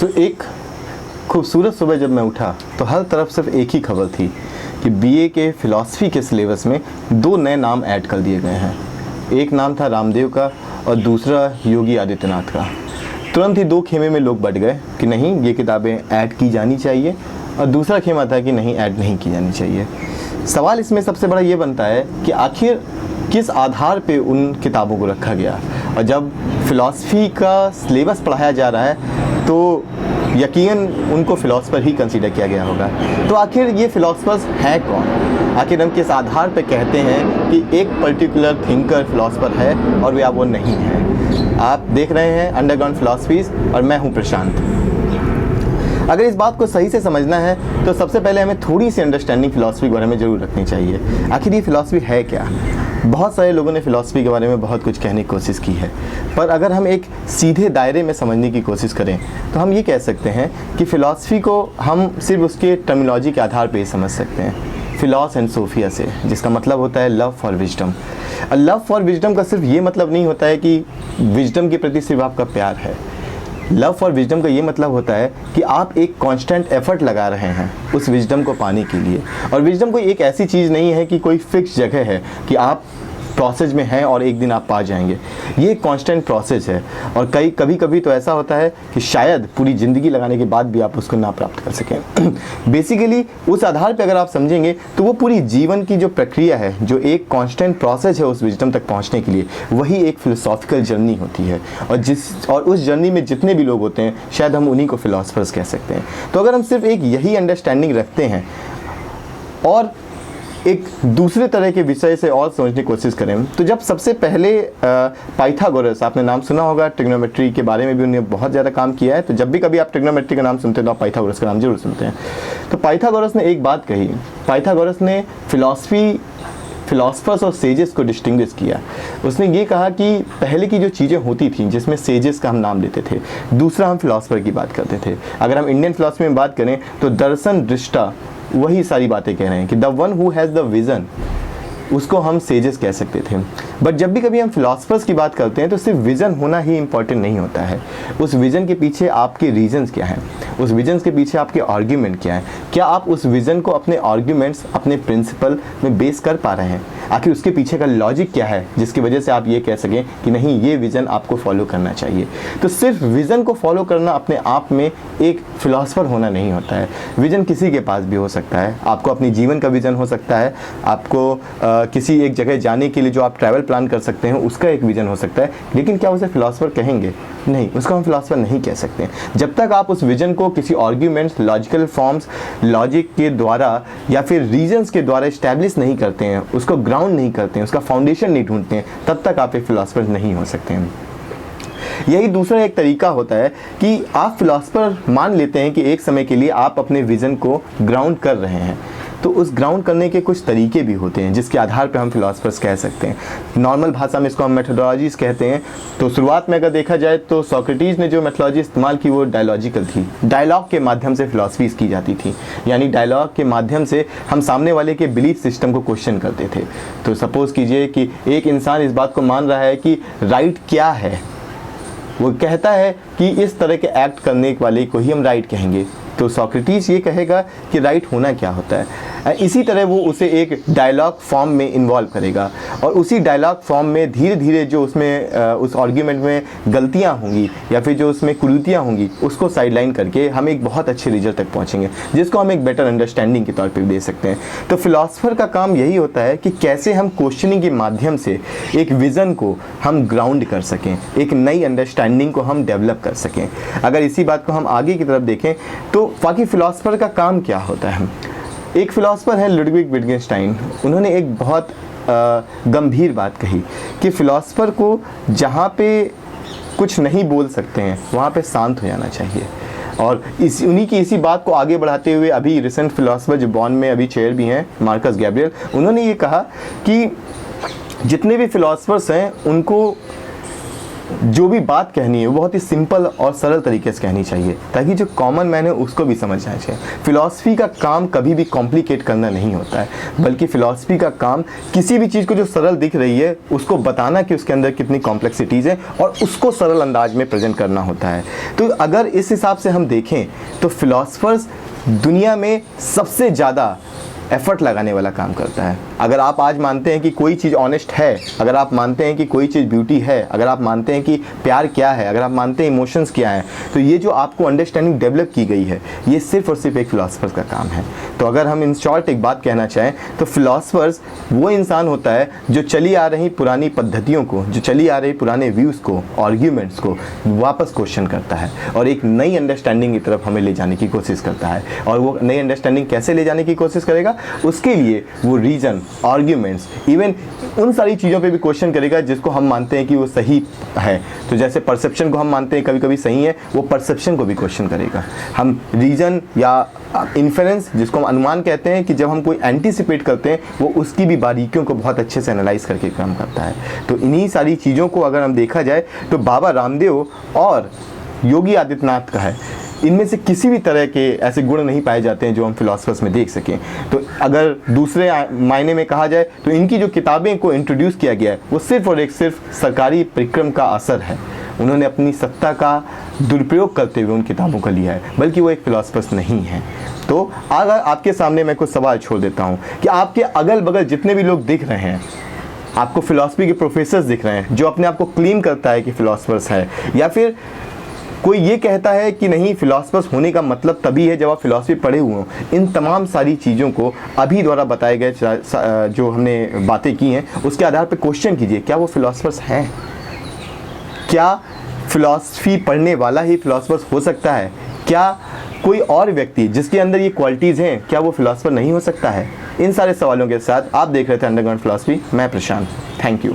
एक खूबसूरत सुबह जब मैं उठा तो हर तरफ सिर्फ एक ही खबर थी कि बीए के फ़िलॉसफ़ी के सिलेबस में 2 नए नाम ऐड कर दिए गए हैं। एक नाम था रामदेव का और दूसरा योगी आदित्यनाथ का। तुरंत ही 2 खेमे में लोग बट गए कि नहीं, ये किताबें ऐड की जानी चाहिए, और दूसरा खेमा था कि नहीं, ऐड नहीं की जानी चाहिए। सवाल इसमें सबसे बड़ा ये बनता है कि आखिर किस आधार पे उन किताबों को रखा गया। और जब फ़िलॉसफ़ी का सिलेबस पढ़ाया जा रहा है तो यकीनन उनको फ़िलॉसफ़र ही कंसीडर किया गया होगा। तो आखिर ये फ़िलॉसफ़र्स हैं कौन? आखिर हम किस आधार पे कहते हैं कि एक पर्टिकुलर थिंकर फ़िलॉसफ़र है और वे वो नहीं है? आप देख रहे हैं अंडरग्राउंड फ़िलॉसफ़ीज़ और मैं हूँ प्रशांत। अगर इस बात को सही से समझना है तो सबसे पहले हमें थोड़ी सी अंडरस्टैंडिंग फ़िलॉसफ़ी के बारे में ज़रूर रखनी चाहिए। आखिर ये फ़िलॉसफ़ी है क्या? बहुत सारे लोगों ने फ़िलॉसफ़ी के बारे में बहुत कुछ कहने की कोशिश की है, पर अगर हम एक सीधे दायरे में समझने की कोशिश करें तो हम ये कह सकते हैं कि फ़िलॉसफ़ी को हम सिर्फ उसके टर्मिनोलॉजी के आधार पर ही समझ सकते हैं। फ़िलॉस एंड सोफिया से, जिसका मतलब होता है love for wisdom. Love for wisdom का सिर्फ ये मतलब नहीं होता है कि विजडम के प्रति सिर्फ आपका प्यार है। लव फॉर विजडम का ये मतलब होता है कि आप एक कांस्टेंट एफर्ट लगा रहे हैं उस विजडम को पाने के लिए। और विजडम कोई एक ऐसी चीज़ नहीं है कि कोई फिक्स जगह है कि आप प्रोसेस में हैं और एक दिन आप पा जाएंगे। ये कांस्टेंट प्रोसेस है और कभी कभी तो ऐसा होता है कि शायद पूरी ज़िंदगी लगाने के बाद भी आप उसको ना प्राप्त कर सकें। बेसिकली उस आधार पे अगर आप समझेंगे तो वो पूरी जीवन की जो प्रक्रिया है, जो एक कांस्टेंट प्रोसेस है उस विजडम तक पहुंचने के लिए, वही एक फ़िलोसॉफिकल जर्नी होती है। और उस जर्नी में जितने भी लोग होते हैं शायद हम उन्हीं को फ़िलोसफर्स कह सकते हैं। तो अगर हम सिर्फ एक यही अंडरस्टैंडिंग रखते हैं और एक दूसरे तरह के विषय से और समझने की कोशिश करें तो जब सबसे पहले पाइथागोरस, आपने नाम सुना होगा, ट्रिग्नोमेट्री के बारे में भी उन्होंने बहुत ज़्यादा काम किया है। तो जब भी कभी आप ट्रिग्नोमेट्री का नाम सुनते हैं तो आप पाइथागोरस का नाम जरूर सुनते हैं। तो पाइथागोरस ने एक बात कही, पाइथागोरस ने फ़िलॉसफर्स और सेजेस को डिस्टिंग्विश किया। उसने ये कहा कि पहले की जो चीज़ें होती थी जिसमें सेजेस का हम नाम लेते थे, दूसरा हम फ़िलॉसफर की बात करते थे। अगर हम इंडियन फ़िलॉसफी में बात करें तो दर्शन दृष्टा वही सारी बातें कह रहे हैं कि the one who has the vision, उसको हम सेजेस कह सकते थे। बट जब भी कभी हम फ़िलॉसफर्स की बात करते हैं तो सिर्फ विज़न होना ही इम्पॉर्टेंट नहीं होता है। उस विज़न के पीछे आपके रीजंस क्या हैं, उस विज़न के पीछे आपके आर्ग्यूमेंट क्या है, क्या आप उस विज़न को अपने आर्ग्यूमेंट्स, अपने प्रिंसिपल में बेस कर पा रहे हैं, आखिर उसके पीछे का लॉजिक क्या है जिसकी वजह से आप ये कह सकें कि नहीं, ये विज़न आपको फॉलो करना चाहिए। तो सिर्फ विज़न को फॉलो करना अपने आप में एक फ़िलॉसफर होना नहीं होता है। विज़न किसी के पास भी हो सकता है। आपको अपनी जीवन का विज़न हो सकता है, आपको किसी एक जगह जाने के लिए जो आप ट्रैवल प्लान कर सकते हैं उसका एक विज़न हो सकता है। लेकिन क्या उसे फ़िलॉसफर कहेंगे? नहीं, उसको हम फ़िलॉसफर नहीं कह सकते जब तक आप उस विज़न को किसी आर्ग्यूमेंट्स, लॉजिकल फॉर्म्स, लॉजिक के द्वारा या फिर रीजंस के द्वारा इस्टेब्लिश नहीं करते हैं, उसको ग्राउंड नहीं करते हैं, उसका फाउंडेशन नहीं ढूंढते हैं, तब तक आप एक फ़िलॉसफर नहीं हो सकते हैं। यही दूसरा एक तरीका होता है कि आप फ़िलॉसफर मान लेते हैं कि एक समय के लिए आप अपने विज़न को ग्राउंड कर रहे हैं। तो उस ग्राउंड करने के कुछ तरीके भी होते हैं जिसके आधार पर हम फ़िलॉसफर्स कह सकते हैं। नॉर्मल भाषा में इसको हम मेथोडोलॉजीज़ कहते हैं। तो शुरुआत में अगर देखा जाए तो सोक्रेटिस ने जो मेथोडोलॉजी इस्तेमाल की वो डायलॉजिकल थी। डायलॉग के माध्यम से फ़िलॉसफीज़ की जाती थी, यानी डायलॉग के माध्यम से हम सामने वाले के बिलीफ सिस्टम को क्वेश्चन करते थे। तो सपोज़ कीजिए कि एक इंसान इस बात को मान रहा है कि राइट क्या है, वो कहता है कि इस तरह के एक्ट करने वाले को ही हम राइट कहेंगे। तो सोक्रेटिस ये कहेगा कि राइट होना क्या होता है। इसी तरह वो उसे एक डायलॉग फॉर्म में इन्वॉल्व करेगा और उसी डायलॉग फॉर्म में धीरे धीरे जो उसमें उस आर्ग्यूमेंट में गलतियां होंगी या फिर जो उसमें कुरीतियां होंगी उसको साइडलाइन करके हम एक बहुत अच्छे रिजल्ट तक पहुंचेंगे, जिसको हम एक बेटर अंडरस्टैंडिंग के तौर पे दे सकते हैं। तो फिलॉसफर का काम यही होता है कि कैसे हम क्वेश्चनिंग के माध्यम से एक विज़न को हम ग्राउंड कर सकें, एक नई अंडरस्टैंडिंग को हम डेवलप कर सकें। अगर इसी बात को हम आगे की तरफ देखें तो बाकी फिलॉसफर का काम क्या होता है। एक फ़िलासफ़र है लुडविग विटगेनस्टाइन। उन्होंने एक बहुत गंभीर बात कही कि फ़िलासफ़र को जहाँ पे कुछ नहीं बोल सकते हैं वहाँ पे शांत हो जाना चाहिए। और उन्हीं की इसी बात को आगे बढ़ाते हुए अभी रिसेंट फ़िलासफ़र जो बॉन में अभी चेयर भी हैं, मार्कस गैब्रियल, उन्होंने ये कहा कि जितने भी फ़िलासफ़र्स हैं उनको जो भी बात कहनी है वो बहुत ही सिंपल और सरल तरीके से कहनी चाहिए, ताकि जो कॉमन मैन है उसको भी समझ आना चाहिए। फिलॉसफी का काम कभी भी कॉम्प्लिकेट करना नहीं होता है, बल्कि फिलॉसफी का काम किसी भी चीज़ को जो सरल दिख रही है उसको बताना कि उसके अंदर कितनी कॉम्प्लेक्सिटीज़ हैं और उसको सरल अंदाज में प्रेजेंट करना होता है। तो अगर इस हिसाब से हम देखें तो फिलॉसफर्स दुनिया में सबसे ज़्यादा एफर्ट लगाने वाला काम करता है। अगर आप आज मानते हैं कि कोई चीज़ ऑनेस्ट है, अगर आप मानते हैं कि कोई चीज़ ब्यूटी है, अगर आप मानते हैं कि प्यार क्या है, अगर आप मानते हैं इमोशंस क्या है, तो ये जो आपको अंडरस्टैंडिंग डेवलप की गई है ये सिर्फ और सिर्फ एक फिलासफर का काम है। तो अगर हम इन शॉर्ट एक बात कहना चाहें तो फिलासफर्स वो इंसान होता है जो चली आ रही पुरानी पद्धतियों को, जो चली आ रही पुराने व्यूज़ को, आर्ग्यूमेंट्स को वापस क्वेश्चन करता है और एक नई अंडरस्टैंडिंग की तरफ हमें ले जाने की कोशिश करता है। और वो नई अंडरस्टैंडिंग कैसे ले जाने की कोशिश करेगा, उसके लिए वो रीजन, आर्ग्यूमेंट्स, इवन उन सारी चीज़ों पे भी क्वेश्चन करेगा जिसको हम मानते हैं कि वो सही है। तो जैसे परसेप्शन को हम मानते हैं कभी कभी सही है, वो परसेप्शन को भी क्वेश्चन करेगा। हम रीजन या इन्फेरेंस, जिसको हम अनुमान कहते हैं, कि जब हम कोई एंटीसिपेट करते हैं वो उसकी भी बारीकियों को बहुत अच्छे से एनालाइज करके काम करता है। तो इन्हीं सारी चीज़ों को अगर हम देखा जाए तो बाबा रामदेव और योगी आदित्यनाथ का है, इनमें से किसी भी तरह के ऐसे गुण नहीं पाए जाते हैं जो हम फिलोसफर्स में देख सकें। तो अगर दूसरे मायने में कहा जाए तो इनकी जो किताबें को इंट्रोड्यूस किया गया है वो सिर्फ और एक सिर्फ सरकारी परिक्रम का असर है। उन्होंने अपनी सत्ता का दुरुपयोग करते हुए उन किताबों को लिया है, बल्कि वो एक फिलोसफर्स नहीं है। तो अगर आपके सामने मैं कुछ सवाल छोड़ देता हूँ कि आपके अगल बगल जितने भी लोग दिख रहे हैं, आपको फिलॉसफी के प्रोफेसर्स दिख रहे हैं जो अपने आप को क्लेम करता है कि फिलोसफर्स है, या फिर कोई ये कहता है कि नहीं फिलॉसफर्स होने का मतलब तभी है जब आप फिलॉसफी पढ़े हुए हो, इन तमाम सारी चीज़ों को अभी द्वारा बताए गए जो हमने बातें की हैं उसके आधार पर क्वेश्चन कीजिए, क्या वो फिलॉसफर्स हैं? क्या फिलॉसफी पढ़ने वाला ही फिलॉसफर्स हो सकता है? क्या कोई और व्यक्ति जिसके अंदर ये क्वालिटीज़ हैं, क्या वो फिलॉसफर नहीं हो सकता है? इन सारे सवालों के साथ आप देख रहे थे अंडरग्राउंड फिलॉसफी। मैं प्रशांत, थैंक यू।